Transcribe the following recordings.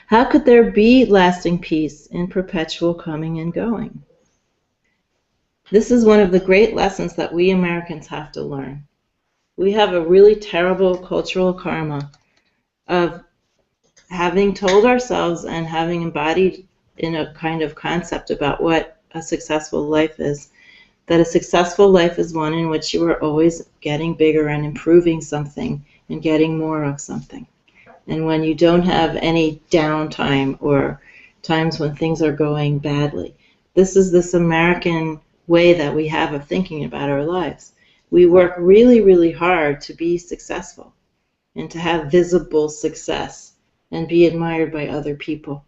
How could there be lasting peace in perpetual coming and going? This is one of the great lessons that we Americans have to learn. We have a really terrible cultural karma of having told ourselves and having embodied in a kind of concept about what a successful life is, that a successful life is one in which you are always getting bigger and improving something and getting more of something. And when you don't have any downtime or times when things are going badly. This is this American way that we have of thinking about our lives. We work really, really hard to be successful and to have visible success and be admired by other people.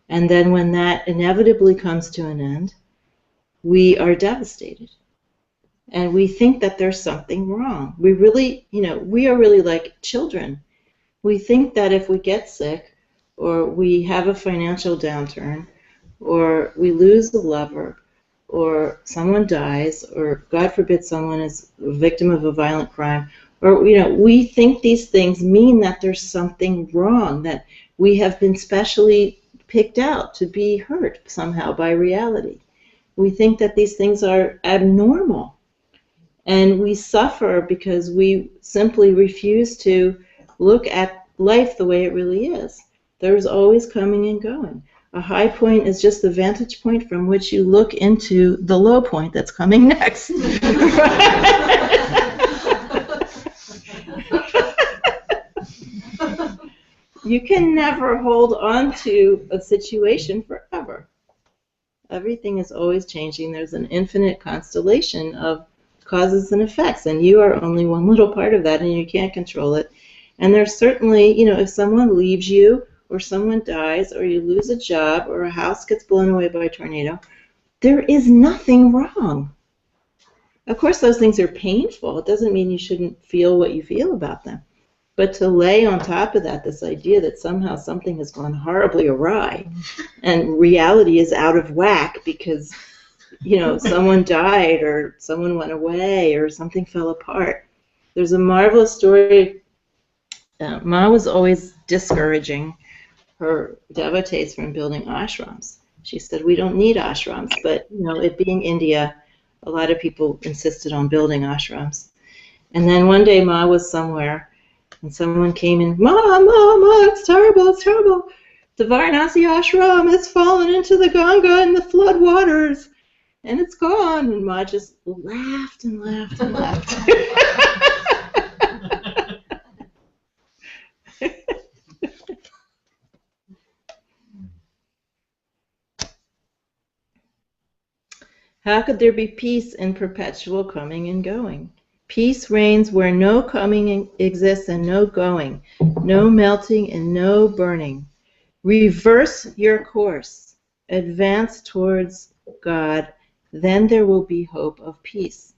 And then when that inevitably comes to an end, we are devastated. And we think that there's something wrong. We really, we are really like children. We think that if we get sick, or we have a financial downturn, or we lose a lover, or someone dies, or God forbid someone is a victim of a violent crime, or we think these things mean that there's something wrong, that we have been specially picked out to be hurt somehow by reality. We think that these things are abnormal, and we suffer because we simply refuse to look at life the way it really is. There's always coming and going. A high point is just the vantage point from which you look into the low point that's coming next. You can never hold on to a situation forever. Everything is always changing. There's an infinite constellation of causes and effects, and you are only one little part of that, and you can't control it. And there's certainly, if someone leaves you, or someone dies, or you lose a job, or a house gets blown away by a tornado, there is nothing wrong. Of course, those things are painful. It doesn't mean you shouldn't feel what you feel about them. But to lay on top of that this idea that somehow something has gone horribly awry and reality is out of whack because, someone died or someone went away or something fell apart. There's a marvelous story. Ma was always discouraging her devotees from building ashrams. She said, we don't need ashrams, but, it being India, a lot of people insisted on building ashrams. And then one day Ma was somewhere, and someone came in, Ma, it's terrible, it's terrible. The Varanasi ashram has fallen into the Ganga and the flood waters, and it's gone. And Ma just laughed and laughed and laughed. How could there be peace in perpetual coming and going? Peace reigns where no coming exists and no going, no melting and no burning. Reverse your course. Advance towards God. Then there will be hope of peace.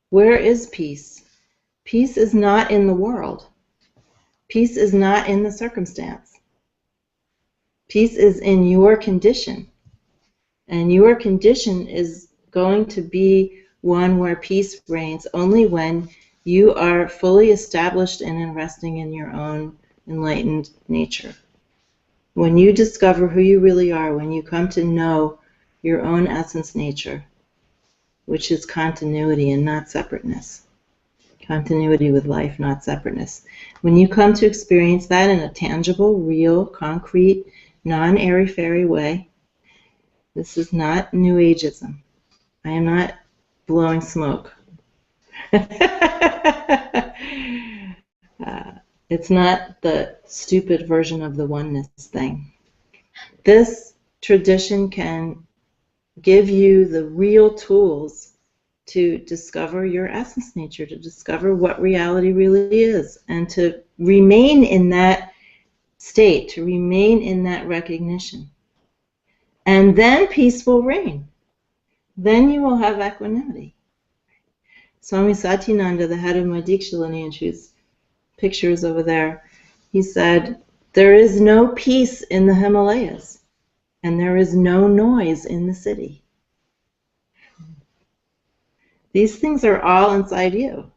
Where is peace? Peace is not in the world. Peace is not in the circumstance. Peace is in your condition. And your condition is going to be one where peace reigns only when you are fully established and resting in your own enlightened nature. When you discover who you really are, when you come to know your own essence nature, which is continuity and not separateness. Continuity with life, not separateness. When you come to experience that in a tangible, real, concrete, non-airy-fairy way, this is not New Ageism. I am not blowing smoke. It's not the stupid version of the oneness thing. This tradition can give you the real tools to discover your essence nature, to discover what reality really is, and to remain in that state, to remain in that recognition. And then peace will reign. Then you will have equanimity. Swami Satyananda, the head of my Diksha lineage, whose picture is over there, he said, there is no peace in the Himalayas, and there is no noise in the city. These things are all inside you.